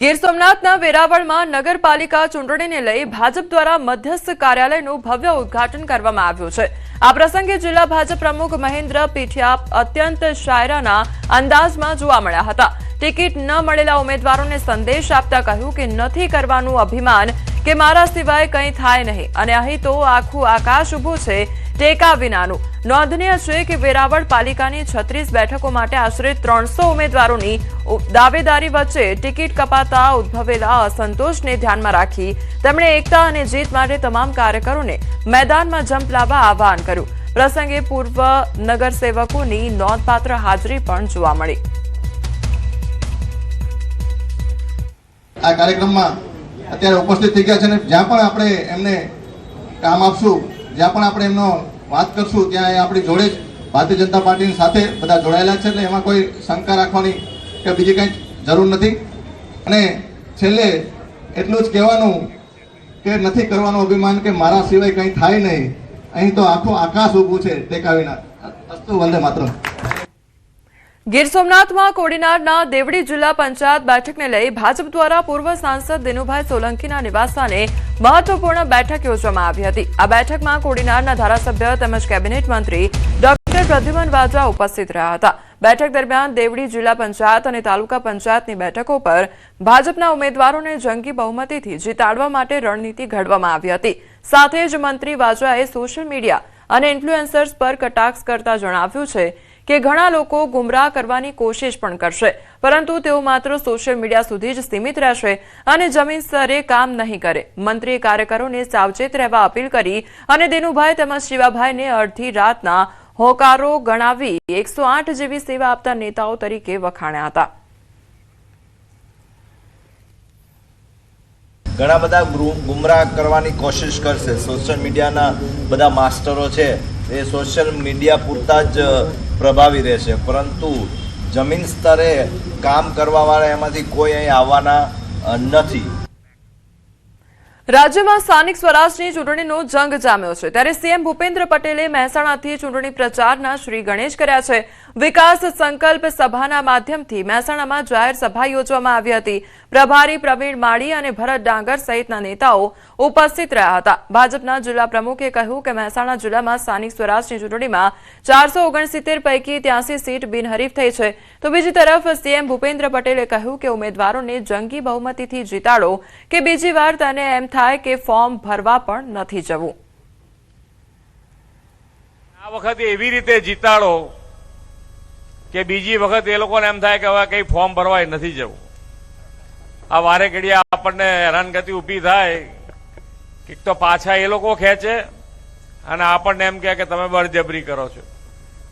ગીર સોમનાથના વેરાવળમાં નગરપાલિકા ચૂંટણીને લઈ ભાજપ દ્વારા મધ્યસ્થ કાર્યાલયનું ભવ્ય ઉદ્ઘાટન કરવામાં આવ્યું છે। આ પ્રસંગે જિલ્લા ભાજપ પ્રમુખ મહેન્દ્ર પીઠિયા અત્યંત શાયરાના અંદાજમાં જોવા મળ્યા હતા। ટિકિટ ન મળેલા ઉમેદવારોને સંદેશ આપતા કહ્યું કે નથી કરવાનું અભિમાન કે મારા સિવાય કંઈ થાય નહીં અને અહીં તો આખું આકાશ ઊભું છે ટેકા વિનાનું। નોંધનીય છે કે વેરાવળ પાલિકાની 36 બેઠકો માટે આશરે 300 ઉમેદવારોની દાવેદારી વચ્ચે ટિકિટ કપાતા ઉદ્ભવેલા અસંતોષને ધ્યાનમાં રાખી તેમણે એકતા અને જીત માટે તમામ કાર્યકરોને મેદાનમાં જંપ લાવવા આહવાન કર્યું। પ્રસંગે પૂર્વ નગરસેવકોની નોંધપાત્ર હાજરી પણ જોવા મળી। આ કાર્યક્રમમાં અત્યારે ઉપસ્થિત થઈ ગયા છે અને જ્યાં પણ આપણે એમને કામ આપશું, જ્યાં પણ આપણે એમનો વાત કરશું ત્યાં આપણી જોડે જ ભારતીય જનતા પાર્ટીની સાથે બધા જોડાયેલા છે, એટલે એમાં કોઈ શંકા રાખવાની કે બીજી કંઈ જરૂર નથી। અને છેલ્લે એટલું જ કહેવાનું કે નથી કરવાનું અભિમાન કે મારા સિવાય કંઈ થાય નહીં, અહીં તો આખું આકાશ ઊભું છે ટેકા વિના। અસ્તુ વંદે માતરમ। ગીર સોમનાથમાં કોડીનારના દેવડી જિલ્લા પંચાયત બેઠકને લઈ ભાજપ દ્વારા પૂર્વ સાંસદ દિનુભાઈ સોલંકીના નિવાસસ્થાને મહત્વપૂર્ણ બેઠક યોજવામાં આવી હતી। આ બેઠકમાં કોડીનારના ધારાસભ્ય તેમજ કેબિનેટ મંત્રી ડોક્ટર પ્રદ્યુમન વાજા ઉપસ્થિત રહ્યા હતા। બેઠક દરમિયાન દેવડી જિલ્લા પંચાયત અને તાલુકા પંચાયતની બેઠકો પર ભાજપના ઉમેદવારોને જંગી બહુમતીથી જીતાડવા માટે રણનીતિ ઘડવામાં આવી હતી। સાથે જ મંત્રી વાજાએ સોશિયલ મીડિયા અને ઇન્ફ્લુએન્સર્સ પર કટાક્ષ કરતા જણાવ્યું છે કે ઘણા લોકો ગુમરાહ કરવાની કોશિશ પણ કરશે, પરંતુ તેઓ માત્ર સોશિયલ મીડિયા સુધી જ સીમિત રહેશે અને જમીન સ્તરે કામ નહીં કરે। મંત્રીએ કાર્યકરોને સાવચેત રહેવા અપીલ કરી અને દિનુભાઈ તેમજ શિવાભાઈને અડધી રાતના હોકારો ગણાવી 108 જેવી સેવા આપતા નેતાઓ તરીકે વખાણ્યા હતા। ઘણા બધા ગુમરાહ કરવાની કોશિશ કરશે। સોશિયલ મીડિયાના બધા માસ્ટરો છે એ સોશિયલ મીડિયા પૂરતા જ પ્રભાવી રહેશે, પરંતુ જમીન સ્તરે કામ કરવાવાળા એમાંથી કોઈ અહીં આવવાના નથી। રાજ્યમાં સ્થાનિક સ્વરાજની ચૂંટણીનો જંગ જામ્યો છે, ત્યારે સીએમ ભૂપેન્દ્ર પટેલે મહેસાણાથી ચૂંટણી પ્રચારના શ્રી ગણેશ કર્યા છે। વિકાસ સંકલ્પ સભાના માધ્યમથી મહેસાણામાં જાહેર સભા યોજવામાં આવી હતી। પ્રભારી પ્રવીણ માળી અને ભરત ડાંગર સહિતના નેતાઓ ઉપસ્થિત રહ્યા હતા। ભાજપના જિલ્લા પ્રમુખે કહ્યું કે મહેસાણા જિલ્લામાં સ્થાનિક સ્વરાજની ચૂંટણીમાં 469 પૈકી 83 સીટ બિનહરીફ થઈ છે, તો બીજી તરફ સીએમ ભૂપેન્દ્ર પટેલે કહ્યું કે ઉમેદવારોને જંગી બહુમતીથી જીતાડો કે બીજી વાર તેને એમ થાય કે ફોર્મ ભરવા પણ નથી જવું। આ વખતે એવી રીતે જીતાડો કે બીજી વખત એ લોકોને એમ થાય કે હવે કઈ ફોર્મ ભરવાય નથી જવું। આ વારે ઘડીએ આપણને હેરાનગતિ ઊભી થાય કે તો પાછા એ લોકો ખેંચે અને આપણને એમ કહે કે તમે બળજબરી કરો છો।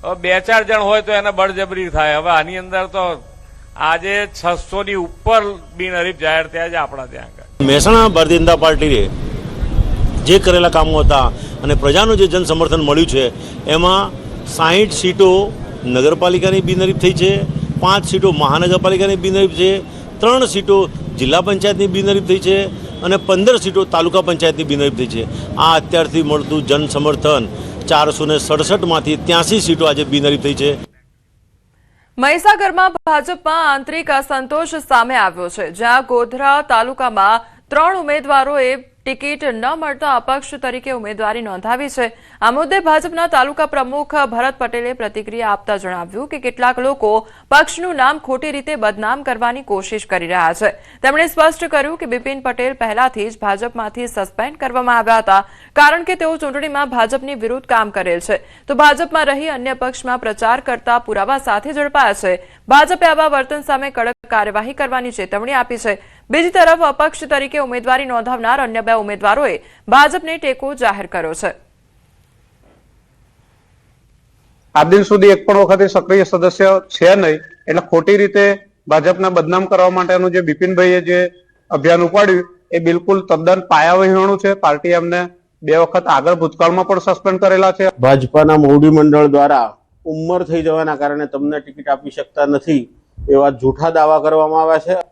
હવે 2-4 જણ હોય તો એને બળજબરી થાય। હવે આની અંદર તો આજે 600 ની ઉપર બિનહરીફ જાહેર થયા છે આપણા ત્યાં આગળ। મહેસાણા ભારતીય જનતા પાર્ટીએ જે કરેલા કામો હતા અને પ્રજાનું જે જન સમર્થન મળ્યું છે એમાં 60 સીટો નગરપાલિકાની બિનહરીફ થઈ છે, 5 સીટો મહાનગરપાલિકાની બિનહરીફ છે, 3 સીટો જિલ્લા પંચાયતની બિનહરીફ થઈ છે અને 15 સીટો તાલુકા પંચાયતની બિનહરીફ થઈ છે। આ અત્યારથી મળતું જન સમર્થન 467માંથી 83 સીટો આજે બિનહરીફ થઈ છે। મહીસાગરમાં ભાજપમાં આંતરિક અસંતોષ સામે આવ્યો છે, જ્યાં ગોધરા તાલુકામાં 3 ઉમેદવારોએ ટિકિટ ન મળતા અપક્ષ તરીકે ઉમેદવારી નોંધાવી છે। આ મુદ્દે ભાજપના તાલુકા પ્રમુખ ભરત પટેલે પ્રતિક્રિયા આપતા જણાવ્યું કે કેટલાક લોકો પક્ષનું નામ ખોટી રીતે બદનામ કરવાની કોશિશ કરી રહ્યા છે। તેમણે સ્પષ્ટ કર્યું કે બિપિન પટેલ પહેલાથી જ ભાજપમાંથી સસ્પેન્ડ કરવામાં આવ્યા હતા, કારણ કે તેઓ ચૂંટણીમાં ભાજપની વિરુદ્ધ કામ કરેલ છે, તો ભાજપમાં રહી અન્ય પક્ષમાં પ્રચાર કરતા પુરાવા સાથે ઝડપાયા છે। ભાજપે આવા વર્તન સામે કડક કાર્યવાહી કરવાની ચેતવણી આપી છે। બીજી તરફ અપક્ષ તરીકે ઉમેદવારી નોંધાવનાર અન્ય 2 ઉમેદવારોએ ભાજપને ટેકો જાહેર કર્યો છે। આજ દિન સુધી એક પણ વખતે સક્રિય સદસ્ય છે નહીં, એટલે ખોટી રીતે ભાજપને બદનામ કરવા માટેનું જે બિપિનભાઈએ જે અભિયાન ઉપાડ્યું એ બિલકુલ તદ્દન પાયાવિહોણું છે। પાર્ટી એમને 2 વખત આગળ ભૂતકાળમાં પણ સસ્પેન્ડ કરેલા છે। ભાજપાના મોવડી મંડળ દ્વારા ઉંમર થઈ જવાના કારણે તમને ટિકિટ આપી શકતા નથી એવા જૂઠા દાવા કરવામાં આવ્યા છે।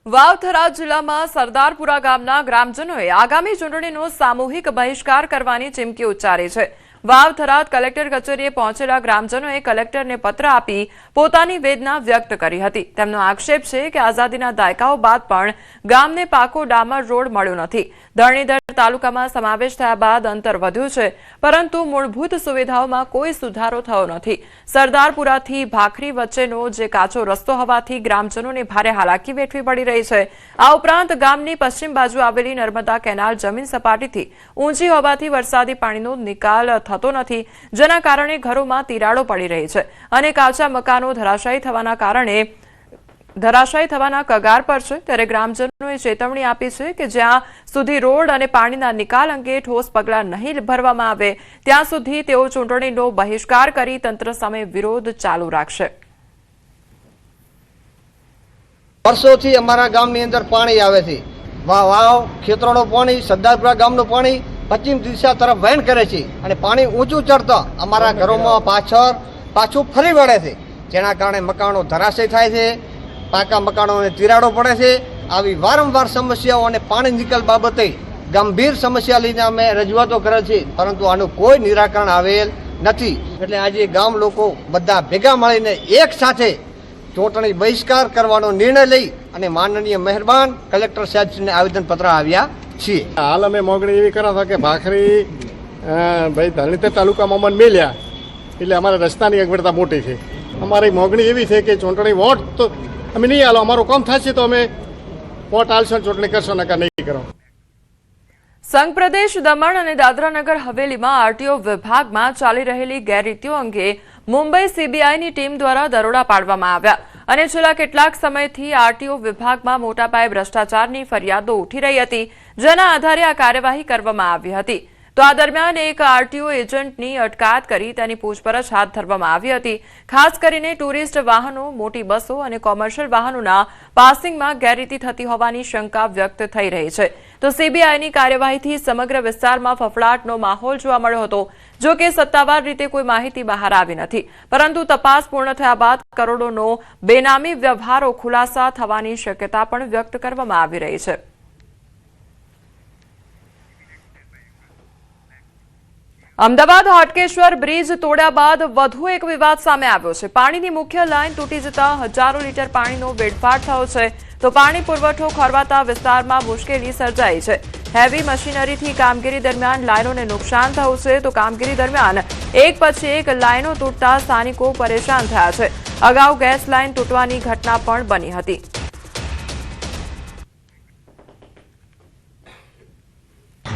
વાવથરા જિલ્લામાં સરદારપુરા ગામના ગ્રામજનોએ આગામી ચૂંટણીનો સામૂહિક બહિષ્કાર કરવાની ચીમકી ઉચ્ચારી છે। વાવ થરાદ કલેક્ટર કચેરીએ પહોંચેલા ગ્રામજનોએ કલેક્ટરને પત્ર આપી પોતાની વેદના વ્યક્ત કરી હતી. તેમનો આક્ષેપ છે કે આઝાદીના દાયકાઓ બાદ પણ ગામને પાકો ડામર રોડ મળ્યો નથી. ધરણીધર તાલુકામાં સમાવેશ થયા બાદ અંતર વધ્યું છે, પરંતુ મૂળભૂત સુવિધાઓમાં કોઈ સુધારો થયો નથી. સરદારપુરાથી ભાખરી વચ્ચેનો જે કાચો રસ્તો હોવાથી ગ્રામજનોને ભારે હાલાકી વેઠવી પડી રહી છે. આ ઉપરાંત ગામની પશ્ચિમ બાજુ આવેલી નર્મદા કેનાલ જમીન સપાટીથી ઊંચી હોવાથી વરસાદી પાણીનો નિકાલ થતો નથી, જેના કારણે ઘરોમાં તિરાડો પડી રહી છે અને કાચા મકાનો ધરાશાયી થવાના કગાર પર છે. ત્યારે ગ્રામજનોએ ચેતવણી આપી છે કે જ્યાં સુધી રોડ અને પાણીના નિકાલ અંગે ઠોસ પગલાં નહીં ભરવામાં આવે ત્યાં સુધી તેઓ ચૂંટણીનો બહિષ્કાર કરી તંત્ર સામે વિરોધ ચાલુ રાખશે. વર્ષોથી અમારા ગામની અંદર પાણી આવે છે. વાવ ખેતરોનું પાણી, સરદારપુરા ગામનું પાણી પશ્ચિમ દિશા તરફ વહેણ કરે છે અને પાણી ઊંચું ચડતા અમારા ઘરોમાં પાછું ફરી વળે છે, જેના કારણે મકાનો ધરાશય થાય છે, પાકા મકાનોને તિરાડો પડે છે. આવી વારંવાર સમસ્યાઓ અને પાણી નિકાલ બાબતે ગંભીર સમસ્યા લઈને અમે રજૂઆતો કરે છે, પરંતુ આનું કોઈ નિરાકરણ આવેલ નથી. એટલે આજે ગામ લોકો બધા ભેગા મળીને એક સાથે ચૂંટણી બહિષ્કાર કરવાનો નિર્ણય લઈ અને માનનીય મહેરબાન કલેક્ટર સાહેબને આવેદનપત્ર આવ્યા છીએ. હાલ અમે મોગણી એવી કરા હતા કે ભાખરી ભાઈ ધરણીધર તાલુકામાં અમને મેલ્યા એટલે અમારે રસ્તાની અગવડતા મોટી છે. અમારી મોગણી એવી છે કે ચૂંટણી વોટ તો અમે નહીં હાલો, અમારું કામ થશે તો અમે વોટ હાલશો, ચૂંટણી કરશો, નકા નહીં કરો. સંઘ પ્રદેશ દમણ અને દાદરાનગર હવેલીમાં આરટીઓ વિભાગમાં ચાલી રહેલી ગેરરીતિઓ અંગે મુંબઈ સીબીઆઈની ટીમ દ્વારા દરોડા પાડવામાં આવ્યા અને છેલ્લા કેટલાક સમયથી આરટીઓ વિભાગમાં મોટા પાયે ભ્રષ્ટાચારની ફરિયાદો ઉઠી રહી હતી, જેના આધારે આ કાર્યવાહી કરવામાં આવી હતી. તો આ દરમિયાન એક આરટીઓ એજન્ટની અટકાયત કરી તેની પૂછપરછ હાથ ધરવામાં આવી હતી. ખાસ કરીને ટુરિસ્ટ વાહનો, મોટી બસો અને કોમર્શિયલ વાહનોના પાસિંગમાં ગેરરીતિ થતી હોવાની શંકા વ્યક્ત થઈ રહી છે. તો સીબીઆઈની કાર્યવાહીથી સમગ્ર વિસ્તારમાં ફફડાટનો માહોલ જોવા મળ્યો હતો. જો કે સત્તાવાર રીતે કોઈ માહિતી બહાર આવી નથી, પરંતુ તપાસ પૂર્ણ થયા બાદ કરોડોનો બેનામી વ્યવહારો ખુલાસા થવાની શક્યતા પણ વ્યક્ત કરવામાં આવી રહી છે. અમદાવાદ હાટકેશ્વર બ્રિજ તોડ્યા બાદ વધુ એક વિવાદ સામે આવ્યો છે. પાણીની મુખ્ય લાઇન તૂટી જતા હજારો લીટર પાણીનો વેડફાટ થયો છે. તો પાણી પુરવઠો ખોરવાતા વિસ્તારમાં મુશ્કેલી સર્જાઈ છે. હેવી મશીનરીથી કામગીરી દરમિયાન લાઇનોને નુકસાન થયું છે. તો કામગીરી દરમિયાન એક પછી એક લાઇનો તૂટતા સ્થાનિકો પરેશાન થયા છે. અગાઉ ગેસ લાઇન તૂટવાની ઘટના પણ બની હતી.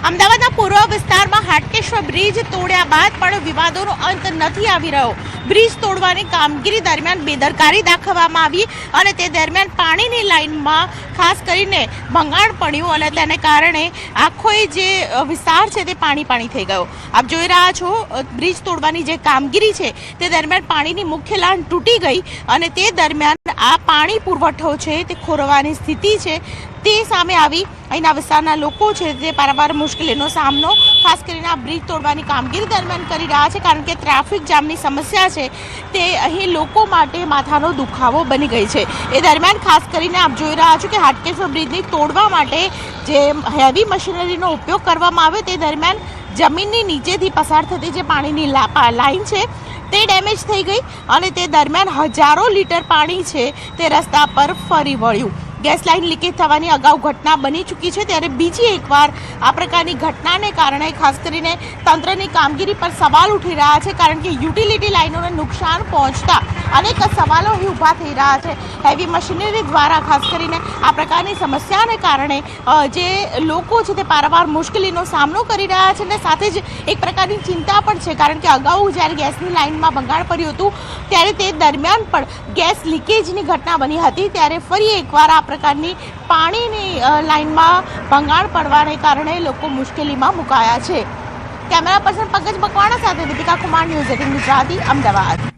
અમદાવાદના પૂર્વ વિસ્તારમાં હાટકેશ્વર બ્રિજ તોડ્યા બાદ પણ વિવાદોનો અંત નથી આવી રહ્યો. બ્રિજ તોડવાની કામગીરી દરમિયાન બેદરકારી દાખવવામાં આવી અને તે દરમિયાન પાણીની લાઇનમાં ખાસ કરીને ભંગાણ પડ્યું અને તેને કારણે આખો જે વિસ્તાર છે તે પાણી થઈ ગયો. આપ જોઈ રહ્યા છો બ્રિજ તોડવાની જે કામગીરી છે તે દરમિયાન પાણીની મુખ્ય લાઇન તૂટી ગઈ અને તે દરમિયાન આ પાણી પુરવઠો છે તે ખોરવાની સ્થિતિ છે તે સામે આવી. અહીંના વિસ્તારના લોકો છે તે પારંવાર મુશ્કેલીનો સામનો ખાસ કરીને આ બ્રિજ તોડવાની કામગીરી દરમિયાન કરી રહ્યા છે, કારણ કે ટ્રાફિક જામની સમસ્યા છે તે અહીં લોકો માટે માથાનો દુખાવો બની ગઈ છે. એ દરમિયાન ખાસ કરીને આપ જોઈ રહ્યા છો કે હાટકેશ્વર બ્રિજને તોડવા માટે જે હેવી મશીનરીનો ઉપયોગ કરવામાં આવ્યો તે દરમિયાન જમીનની નીચેથી પસાર થતી જે પાણીની લાઇન છે તે ડેમેજ થઈ ગઈ અને તે દરમિયાન હજારો લીટર પાણી છે તે રસ્તા પર ફરી વળ્યું. ગેસ લાઇન લીકેજ થવાની અગાઉ ઘટના બની ચૂકી છે, ત્યારે બીજી એકવાર આ પ્રકારની ઘટનાને કારણે ખાસ કરીને તંત્રની કામગીરી પર સવાલ ઉઠી રહ્યા છે, કારણ કે યુટિલિટી લાઇનોને નુકસાન પહોંચતા અનેક સવાલો અહીં ઊભા થઈ રહ્યા છે. હેવી મશીનરી દ્વારા ખાસ કરીને આ પ્રકારની સમસ્યાને કારણે જે લોકો છે તે પારંવાર મુશ્કેલીનો સામનો કરી રહ્યા છે અને સાથે જ એક પ્રકારની ચિંતા પણ છે, કારણ કે અગાઉ જ્યારે ગેસની લાઇનમાં ભંગાણ પડ્યું હતું ત્યારે તે દરમિયાન પણ ગેસ લીકેજની ઘટના બની હતી. ત્યારે ફરી એકવાર આ પ્રકારની પાણીની લાઇનમાં ભંગાણ પડવાને કારણે લોકો મુશ્કેલીમાં મુકાયા છે. કેમેરા પર્સન પંકજ મકવાણા સાથે દીપિકા કુમાર, ન્યૂઝ 18 ગુજરાતી, અમદાવાદ.